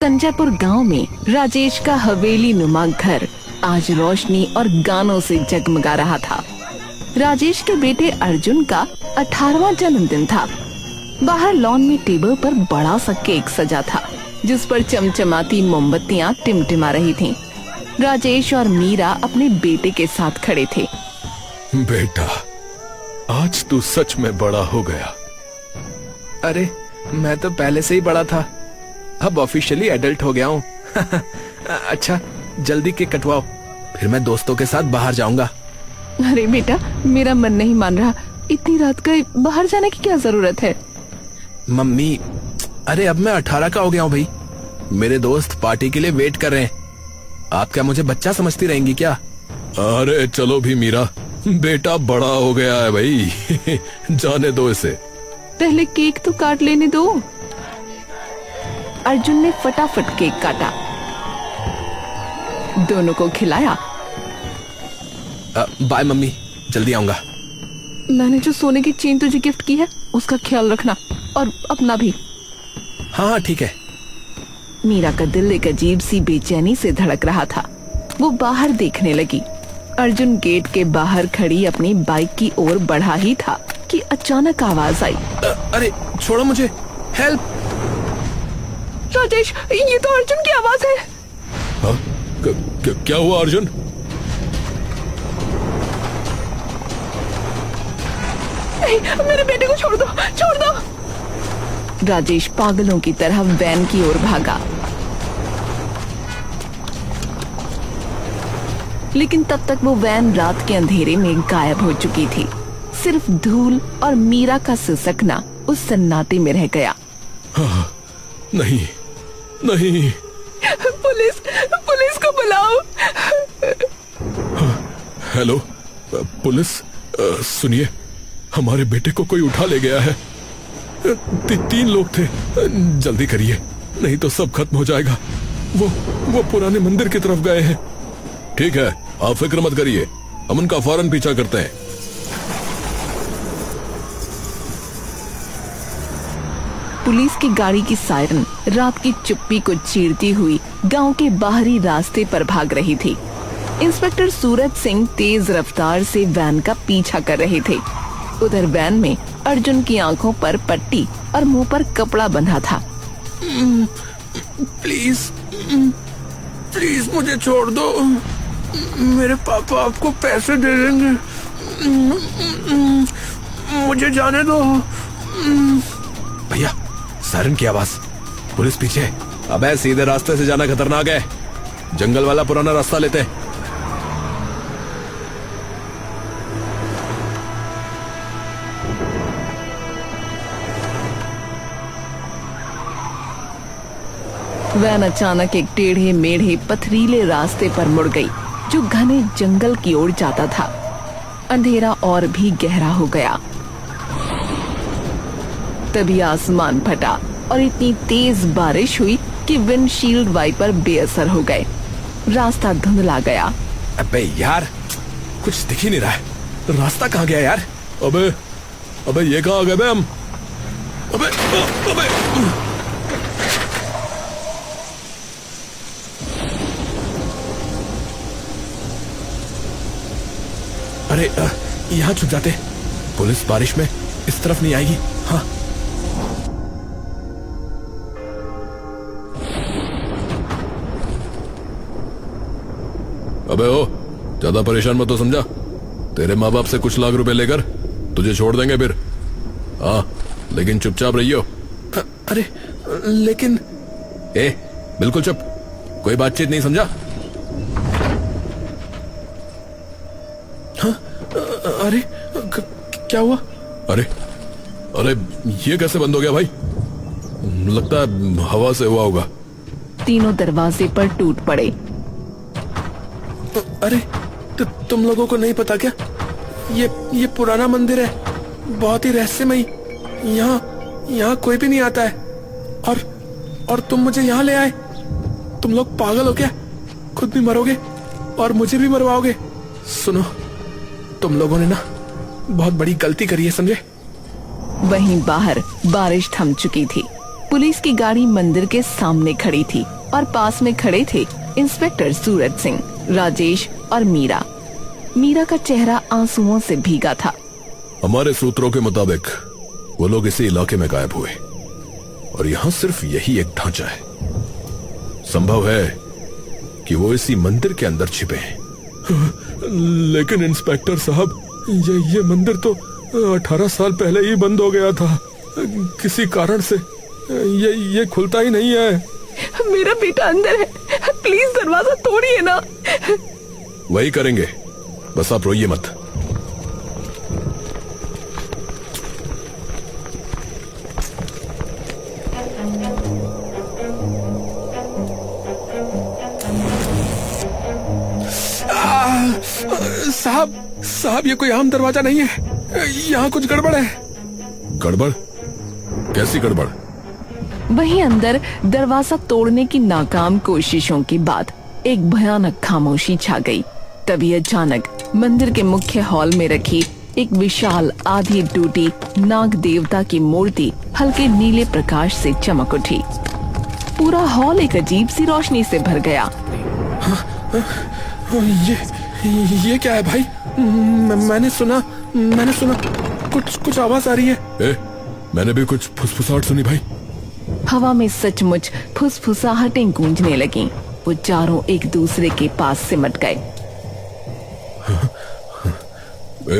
संजयपुर गांव में राजेश का हवेली नुमा घर आज रोशनी और गानों से जगमगा रहा था। राजेश के बेटे अर्जुन का 18वां जन्मदिन था। बाहर लॉन में टेबल पर बड़ा सा केक सजा था, जिस पर चमचमाती मोमबत्तियां टिमटिमा रही थीं। राजेश और मीरा अपने बेटे के साथ खड़े थे। बेटा, आज तू सच में बड़ा हो गया। अरे, मैं तो पहले से ही बड़ा था, अब ऑफिशियली एडल्ट हो गया हूँ। अच्छा, जल्दी केक कटवाओ, फिर मैं दोस्तों के साथ बाहर जाऊंगा। अरे बेटा, मेरा मन नहीं मान रहा। इतनी रात को बाहर जाने की क्या जरूरत है? मम्मी, अरे अब मैं 18 का हो गया हूँ भाई। मेरे दोस्त पार्टी के लिए वेट कर रहे हैं। आप क्या मुझे बच्चा समझती रहेंगी क्या? अरे चलो भी मीरा, बेटा बड़ा हो गया है भाई। जाने दो इसे। पहले केक तो काट लेने दो। अर्जुन ने फटाफट केक काटा, दोनों को खिलाया। बाय मम्मी, जल्दी आऊंगा। मैंने जो सोने की चेन तुझे गिफ्ट की है, उसका ख्याल रखना, और अपना भी। हाँ ठीक है। मीरा का दिल एक अजीब सी बेचैनी से धड़क रहा था। वो बाहर देखने लगी। अर्जुन गेट के बाहर खड़ी अपनी बाइक की ओर बढ़ा ही था कि अचानक आवाज आई। अरे छोड़ो मुझे, हेल्प! राजेश, ये तो अर्जुन की आवाज है। हाँ? क्या हुआ अर्जुन? मेरे बेटे को छोड़ दो, छोड़ दो। राजेश पागलों की तरह वैन की ओर भागा, लेकिन तब तक वो वैन रात के अंधेरे में गायब हो चुकी थी। सिर्फ धूल और मीरा का सिसकना उस सन्नाटे में रह गया। हाँ, नहीं नहीं। पुलिस को बुलाओ। हेलो पुलिस, सुनिए, हमारे बेटे को कोई उठा ले गया है। 3 लोग थे, जल्दी करिए, नहीं तो सब खत्म हो जाएगा। वो पुराने मंदिर की तरफ गए हैं। ठीक है, आप फिक्र मत करिए, हम उनका फौरन पीछा करते हैं। पुलिस की गाड़ी की सायरन रात की चुप्पी को चीरती हुई गांव के बाहरी रास्ते पर भाग रही थी। इंस्पेक्टर सूरज सिंह तेज रफ्तार से वैन का पीछा कर रहे थे। उधर वैन में अर्जुन की आंखों पर पट्टी और मुंह पर कपड़ा बंधा था। प्लीज मुझे छोड़ दो, मेरे पापा आपको पैसे दे देंगे, मुझे जाने दो। भैया, सायरन की आवाज, पुलिस पीछे। अबे सीधे रास्ते से जाना खतरनाक है, जंगल वाला पुराना रास्ता लेते। वैन अचानक एक टेढ़े मेढ़े पथरीले रास्ते पर मुड़ गई, जो घने जंगल की ओर जाता था। अंधेरा और भी गहरा हो गया। तभी आसमान फटा और इतनी तेज बारिश हुई कि विंडशील्ड वाइपर बेअसर हो गए। रास्ता धुंधला गया। अबे यार, कुछ दिख ही नहीं रहा है, रास्ता कहाँ गया यार? अबे ये कहाँ आ गए बे हम? अबे अरे यहाँ छुप जाते, पुलिस बारिश में इस तरफ नहीं आएगी। हाँ, अबे ओ, ज्यादा परेशान मत हो, समझा? तेरे माँ बाप से कुछ लाख रुपए लेकर तुझे छोड़ देंगे फिर। हाँ, लेकिन चुपचाप रहियो। अरे लेकिन बिल्कुल चुप, कोई बातचीत नहीं, समझा? हाँ, अरे क्या हुआ? अरे ये कैसे बंद हो गया भाई? लगता है हवा से हुआ होगा। तीनों दरवाजे पर टूट पड़े। अरे तुम लोगों को नहीं पता क्या? ये पुराना मंदिर है, बहुत ही रहस्यमयी। यहाँ कोई भी नहीं आता है, और तुम मुझे यहाँ ले आए। तुम लोग पागल हो क्या? खुद भी मरोगे और मुझे भी मरवाओगे। सुनो, तुम लोगों ने ना बहुत बड़ी गलती करी है, समझे? वहीं बाहर बारिश थम चुकी थी। पुलिस की गाड़ी मंदिर के सामने खड़ी थी और पास में खड़े थे इंस्पेक्टर सूरज सिंह, राजेश और मीरा। मीरा का चेहरा आंसुओं से भीगा था। हमारे सूत्रों के मुताबिक वो लोग इसी इलाके में गायब हुए और यहाँ सिर्फ यही एक ढांचा है। संभव है कि वो इसी मंदिर के अंदर छिपे हैं। लेकिन इंस्पेक्टर साहब, ये मंदिर तो 18 साल पहले ही बंद हो गया था। किसी कारण से ये खुलता ही नहीं है। मेरा बेटा अंदर है, प्लीज दरवाजा तोड़िए ना। वही करेंगे, बस आप रोइए मत। साहब ये कोई आम दरवाजा नहीं है, यहाँ कुछ गड़बड़ है। गड़बड़? कैसी गड़बड़? वहीं अंदर दरवाजा तोड़ने की नाकाम कोशिशों के बाद एक भयानक खामोशी छा गई। तभी अचानक मंदिर के मुख्य हॉल में रखी एक विशाल आधी टूटी नाग देवता की मूर्ति हल्के नीले प्रकाश से चमक उठी। पूरा हॉल एक अजीब सी रोशनी से भर गया। ये क्या है भाई? मैंने सुना कुछ आवाज आ रही है। मैंने भी कुछ फुसफुसाहट सुनी भाई। हवा में सचमुच फुसफुसाहटें गूंजने लगीं। वो चारों एक दूसरे के पास सिमट गए।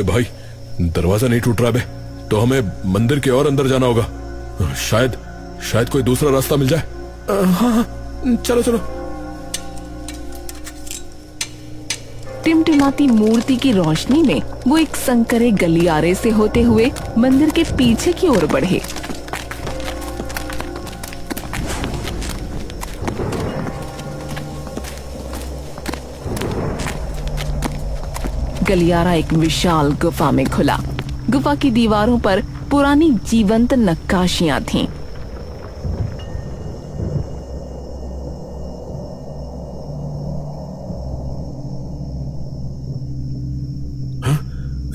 भाई, दरवाजा नहीं टूट रहा बे, तो हमें मंदिर के और अंदर जाना होगा। शायद कोई दूसरा रास्ता मिल जाए। हाँ, चलो। टिमटिमाती मूर्ति की रोशनी में वो एक संकरे गलियारे से होते हुए मंदिर के पीछे की ओर बढ़े। गलियारा एक विशाल गुफा में खुला। गुफा की दीवारों पर पुरानी जीवंत नक्काशियां थीं।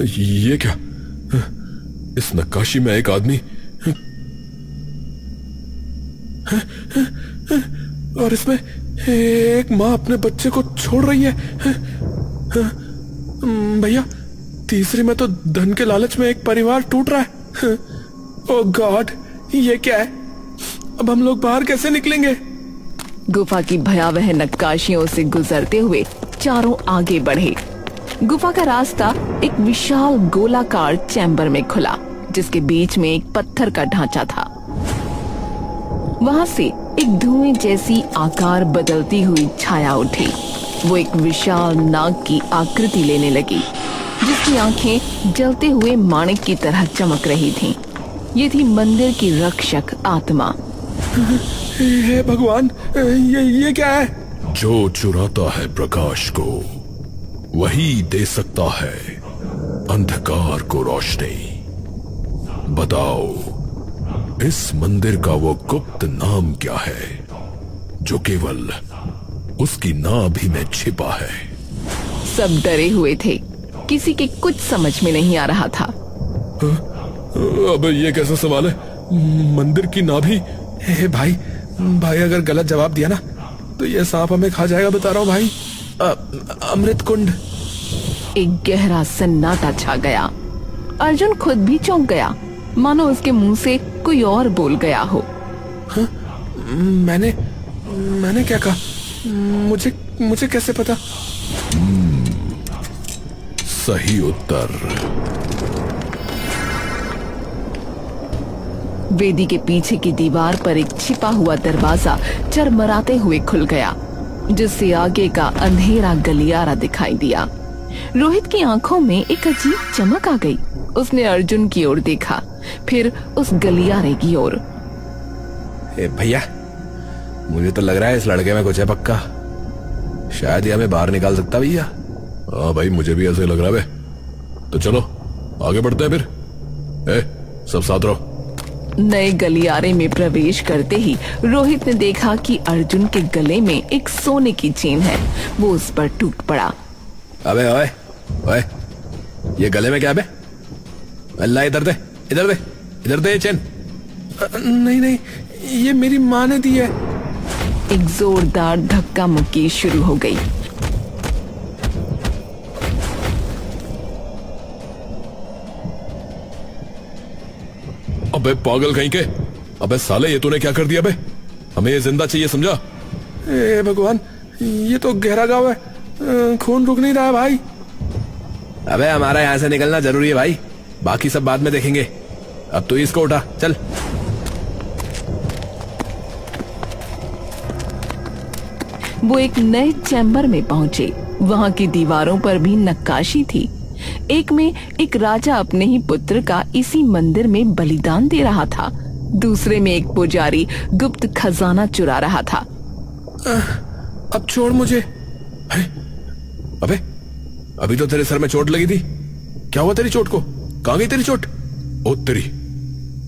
ये क्या? इस नक्काशी में एक आदमी, और इसमें एक माँ अपने बच्चे को छोड़ रही है। भैया, तीसरी में तो धन के लालच में एक परिवार टूट रहा है। ओह गॉड, ये क्या है? अब हम लोग बाहर कैसे निकलेंगे? गुफा की भयावह नक्काशियों से गुजरते हुए चारों आगे बढ़े। गुफा का रास्ता एक विशाल गोलाकार चैम्बर में खुला, जिसके बीच में एक पत्थर का ढांचा था। वहां से एक धुएं जैसी आकार बदलती हुई छाया उठी। वो एक विशाल नाग की आकृति लेने लगी, जिसकी आंखें जलते हुए माणिक की तरह चमक रही थीं। ये थी मंदिर की रक्षक आत्मा। हे भगवान, ये क्या है? जो चुराता है प्रकाश को, वही दे सकता है अंधकार को रोशनी। बताओ, इस मंदिर का वो गुप्त नाम क्या है जो केवल उसकी नाभि में छिपा है? सब डरे हुए थे, किसी के कुछ समझ में नहीं आ रहा था। अब ये कैसा सवाल है? मंदिर की नाभि? हे भाई, अगर गलत जवाब दिया ना तो ये सांप हमें खा जाएगा, बता रहा हूँ भाई। अमृत कुंड। एक गहरा सन्नाटा छा गया। अर्जुन खुद भी चौंक गया, मानो उसके मुंह से कोई और बोल गया हो। हाँ? मैंने क्या कहा? मुझे कैसे पता? सही उत्तर। वेदी के पीछे की दीवार पर एक छिपा हुआ दरवाजा चरमराते हुए खुल गया, जिससे आगे का अंधेरा गलियारा दिखाई दिया। रोहित की आंखों में एक अजीब चमक आ गई। उसने अर्जुन की ओर देखा, फिर उस गलियारे की ओर। भैया, मुझे तो लग रहा है इस लड़के में कुछ है पक्का। शायद ये हमें बाहर निकाल सकता भैया। हाँ भाई, मुझे भी ऐसे लग रहा है। तो चलो आगे बढ़ते हैं फिर। सब साथ रहो। नए गलियारे में प्रवेश करते ही रोहित ने देखा कि अर्जुन के गले में एक सोने की चेन है। वो उस पर टूट पड़ा। अबे ओए, ये गले में क्या है? अल्लाह, इधर दे ये चेन। नहीं, ये मेरी माँ ने दी है। एक जोरदार धक्का मुक्की शुरू हो गई। अबे पागल कहीं के, अबे साले ये तूने क्या कर दिया बे? हमें ये जिंदा चाहिए, समझा? ए भगवान, ये तो गहरा गाँव है, खून रुक नहीं रहा है भाई। अबे हमारा यहाँ से निकलना जरूरी है भाई, बाकी सब बाद में देखेंगे। अब तो इसको उठा, चल। वो एक नए चैम्बर में पहुंचे। वहां की दीवारों पर भी नक्काशी थी। एक में एक राजा अपने ही पुत्र का इसी मंदिर में बलिदान दे रहा था। दूसरे में एक पुजारी गुप्त खजाना चुरा रहा था। अब छोड़ मुझे। अबे अभी तो तेरे सर में चोट लगी थी, क्या हुआ तेरी चोट को? कहाँ गई तेरी चोट? ओ तेरी,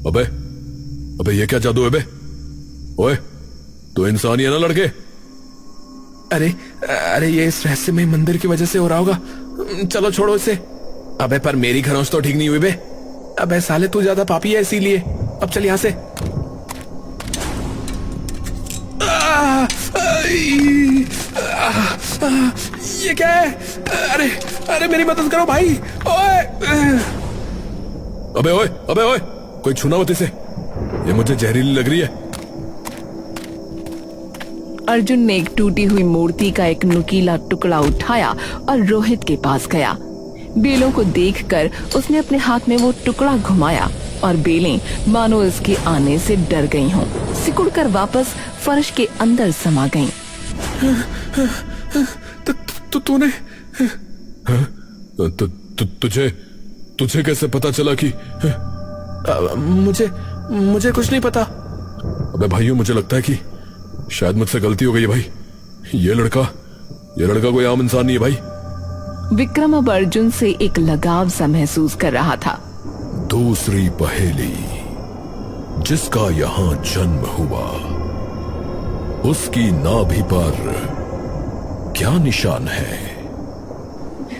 अबे अबे ये क्या जादू है बे? ओए तू इंसान ही है ना लड़के? अरे अरे ये इस रहस्यमय मंदिर की वजह से हो रहा होगा। चलो छोड़ो इसे। अबे पर मेरी खरोंच तो ठीक नहीं हुई बे। अबे साले तू ज्यादा पापी है इसीलिए। अब चल यहाँ से। ये क्या है? अरे अरे मेरी मदद करो भाई। ओए अबे ओए, अबे ओए, कोई छूना मत इसे, ये मुझे जहरीली लग रही है। अर्जुन ने एक टूटी हुई मूर्ति का एक नुकीला टुकड़ा उठाया और रोहित के पास गया। बेलों को देखकर उसने अपने हाथ में वो टुकड़ा घुमाया और बेलें मानो इसके आने से डर गई हों, सिकुड़कर वापस फर्श के अंदर समा गईं। तूने तुझे तुझे कैसे पता चला कि? मुझे कुछ नहीं पता। अबे भाइयों, मुझे लगता है कि शायद मुझसे गलती हो गई है भाई। ये लड़का कोई आम इंसान नहीं है भाई। विक्रम अब अर्जुन से एक लगाव सा महसूस कर रहा था। दूसरी पहेली, जिसका यहाँ जन्म हुआ, उसकी नाभि पर क्या निशान है?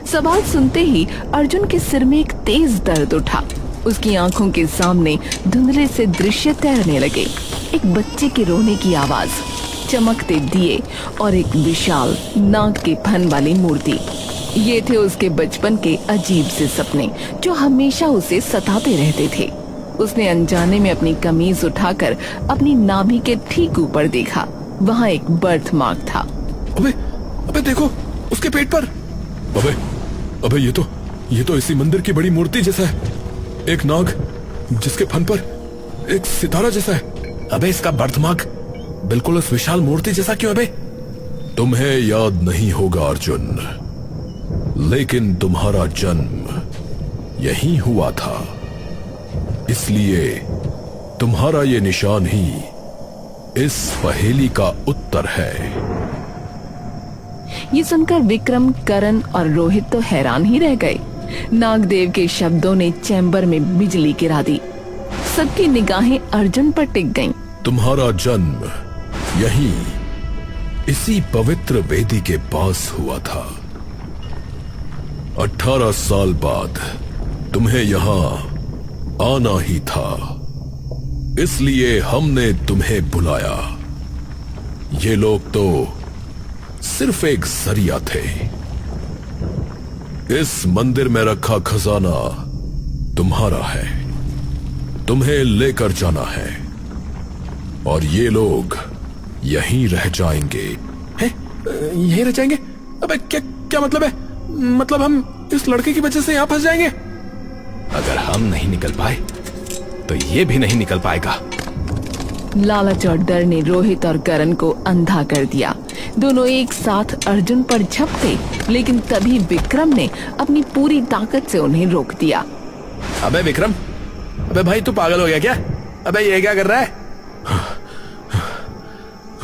सवाल सुनते ही अर्जुन के सिर में एक तेज दर्द उठा। उसकी आंखों के सामने धुंधले से दृश्य तैरने लगे। एक बच्चे के रोने की आवाज, चमकते दिए और एक विशाल नाग के फन वाली मूर्ति। ये थे उसके बचपन के अजीब से सपने जो हमेशा उसे सताते रहते थे। उसने अनजाने में अपनी कमीज उठाकर अपनी नाभि के ठीक ऊपर देखा। वहाँ एक बर्थ मार्क था। अबे देखो, उसके पेट पर। अबे ये तो इसी मंदिर की बड़ी मूर्ति जैसा है। एक नाग जिसके फन पर एक सितारा जैसा है। अबे इसका बर्थमार्क बिल्कुल उस विशाल मूर्ति जैसा क्यों है बे? तुम्हें याद नहीं होगा अर्जुन, लेकिन तुम्हारा जन्म यहीं हुआ था, इसलिए तुम्हारा ये निशान ही इस पहेली का उत्तर है। ये सुनकर विक्रम, करण और रोहित तो हैरान ही रह गए। नागदेव के शब्दों ने चैम्बर में बिजली गिरा दी। सबकी निगाहें अर्जुन पर टिक गईं। तुम्हारा जन्म यहीं इसी पवित्र वेदी के पास हुआ था। 18 साल बाद तुम्हें यहां आना ही था, इसलिए हमने तुम्हें बुलाया। ये लोग तो सिर्फ एक जरिया थे। इस मंदिर में रखा खजाना तुम्हारा है, तुम्हें लेकर जाना है, और ये लोग यहीं रह जाएंगे। हैं? यहीं रह जाएंगे? अबे क्या मतलब है? मतलब हम इस लड़के की वजह से यहाँ फंस जाएंगे? अगर हम नहीं निकल पाए तो ये भी नहीं निकल पाएगा। लालच और डर ने रोहित और करण को अंधा कर दिया। दोनों एक साथ अर्जुन पर झपटे, लेकिन तभी विक्रम ने अपनी पूरी ताकत से उन्हें रोक दिया। अबे विक्रम, अबे भाई तू पागल हो गया क्या? अबे ये क्या कर रहा है?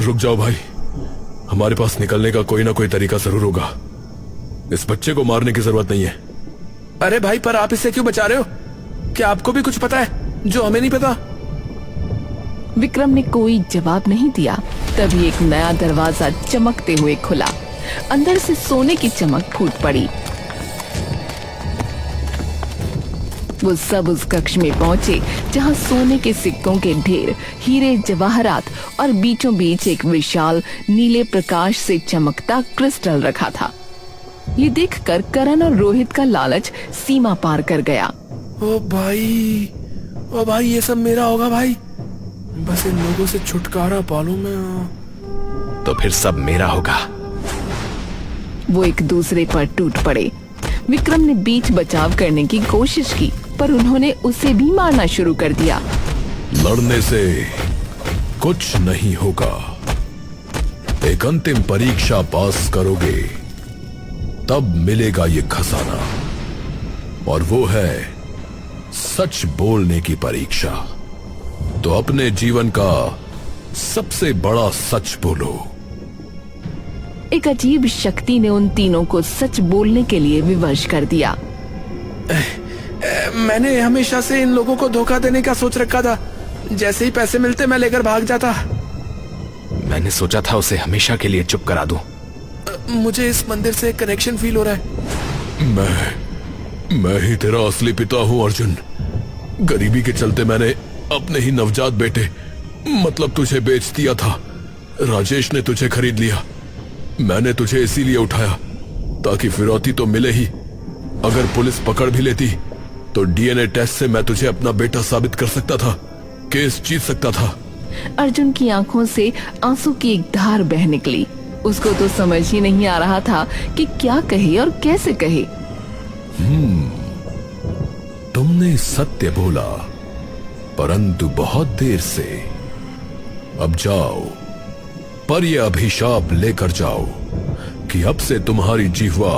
रुक जाओ भाई, हमारे पास निकलने का कोई ना कोई तरीका जरूर होगा। इस बच्चे को मारने की जरूरत नहीं है। अरे भाई, पर आप इसे क्यों बचा रहे हो? क्या आपको भी कुछ पता है जो हमें नहीं पता? विक्रम ने कोई जवाब नहीं दिया। तभी एक नया दरवाजा चमकते हुए खुला। अंदर से सोने की चमक फूट पड़ी। वो सब उस कक्ष में पहुंचे जहां सोने के सिक्कों के ढेर, हीरे जवाहरात और बीचों बीच एक विशाल नीले प्रकाश से चमकता क्रिस्टल रखा था। ये देखकर करण और रोहित का लालच सीमा पार कर गया। ओ भाई ये सब मेरा होगा भाई। बस इन लोगों से छुटकारा पालूं मैं। तो फिर सब मेरा होगा। वो एक दूसरे पर टूट पड़े। विक्रम ने बीच बचाव करने की कोशिश की, पर उन्होंने उसे भी मारना शुरू कर दिया। लड़ने से कुछ नहीं होगा। एक अंतिम परीक्षा पास करोगे तब मिलेगा ये खजाना, और वो है सच बोलने की परीक्षा। तो अपने जीवन का सबसे बड़ा सच बोलो। एक अजीब शक्ति ने उन तीनों को सच बोलने के लिए विवश कर दिया। मैंने हमेशा से इन लोगों को धोखा देने का सोच रखा था। जैसे ही पैसे मिलते मैं लेकर भाग जाता। मैंने सोचा था उसे हमेशा के लिए चुप करा दूं। मुझे इस मंदिर से एक कनेक्शन फील हो रहा है। मैं ही तेरा असली पिता हूं अर्जुन। गरीबी के चलते मैंने अपने ही नवजात बेटे, मतलब तुझे बेच दिया था। राजेश ने तुझे खरीद लिया। मैंने तुझे इसीलिए उठाया ताकि फिरौती तो मिले ही। अगर पुलिस पकड़ भी लेती तो डीएनए टेस्ट से मैं तुझे अपना बेटा साबित कर सकता था, केस जीत सकता था। अर्जुन की आंखों से आंसू की एक धार बह निकली। उसको तो समझ ही नहीं आ रहा था कि क्या कहे और कैसे कहे। तुमने सत्य बोला, परंतु बहुत देर से। अब जाओ, पर यह अभिशाप लेकर जाओ कि अब से तुम्हारी जिह्वा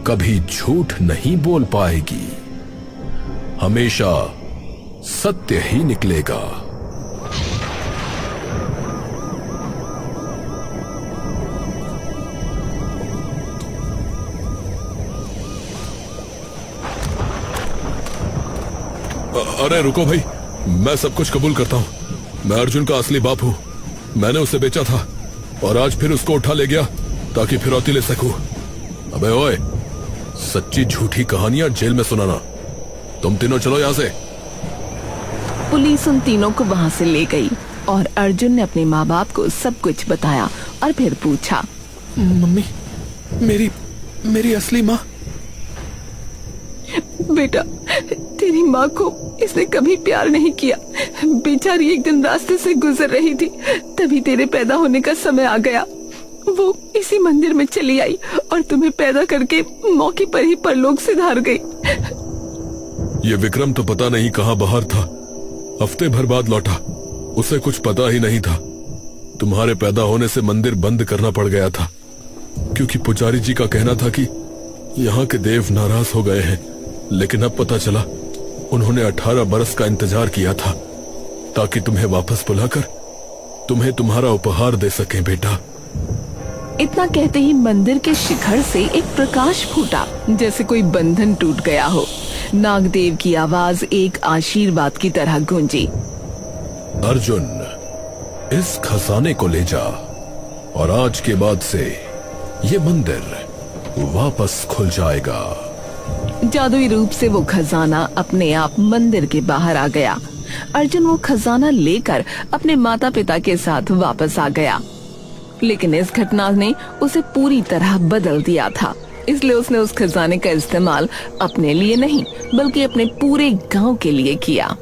कभी झूठ नहीं बोल पाएगी। हमेशा सत्य ही निकलेगा। अरे रुको भाई, मैं सब कुछ कबूल करता हूँ। मैं अर्जुन का असली बाप हूँ। मैंने उसे बेचा था और आज फिर उसको उठा ले गया ताकि फिरौती ले सकूं। अबे ओए, सच्ची झूठी कहानियां जेल में सुनाना। तुम तीनों चलो यहाँ से। पुलिस उन तीनों को वहाँ से ले गई और अर्जुन ने अपने माँ बाप को सब कुछ बताया और फिर पूछा, मम्मी, मेरी असली माँ? बेटा, तेरी माँ को इसने कभी प्यार नहीं किया। बेचारी एक दिन रास्ते से गुजर रही थी, तभी तेरे पैदा होने का समय आ गया। वो इसी मंदिर में चली आई और तुम्हें पैदा करके मौके पर ही परलोक सिधार गई। ये विक्रम तो पता नहीं कहाँ बाहर था। हफ्ते भर बाद लौटा, उसे कुछ पता ही नहीं था। तुम्हारे पैदा होने से मंदिर बंद करना पड़ गया था, क्योंकि पुजारी जी का कहना था कि यहाँ के देव नाराज हो गए हैं। लेकिन अब पता चला उन्होंने 18 बरस का इंतजार किया था ताकि तुम्हें वापस बुलाकर तुम्हें तुम्हारा उपहार दे सकें बेटा। इतना कहते ही मंदिर के शिखर से एक प्रकाश फूटा, जैसे कोई बंधन टूट गया हो। नागदेव की आवाज एक आशीर्वाद की तरह गूंजी। अर्जुन, इस खजाने को ले जा और आज के बाद से ये मंदिर वापस खुल जाएगा। जादुई रूप से वो खजाना अपने आप मंदिर के बाहर आ गया। अर्जुन वो खजाना लेकर अपने माता पिता के साथ वापस आ गया, लेकिन इस घटना ने उसे पूरी तरह बदल दिया था। इसलिए उसने उस खजाने का इस्तेमाल अपने लिए नहीं बल्कि अपने पूरे गांव के लिए किया।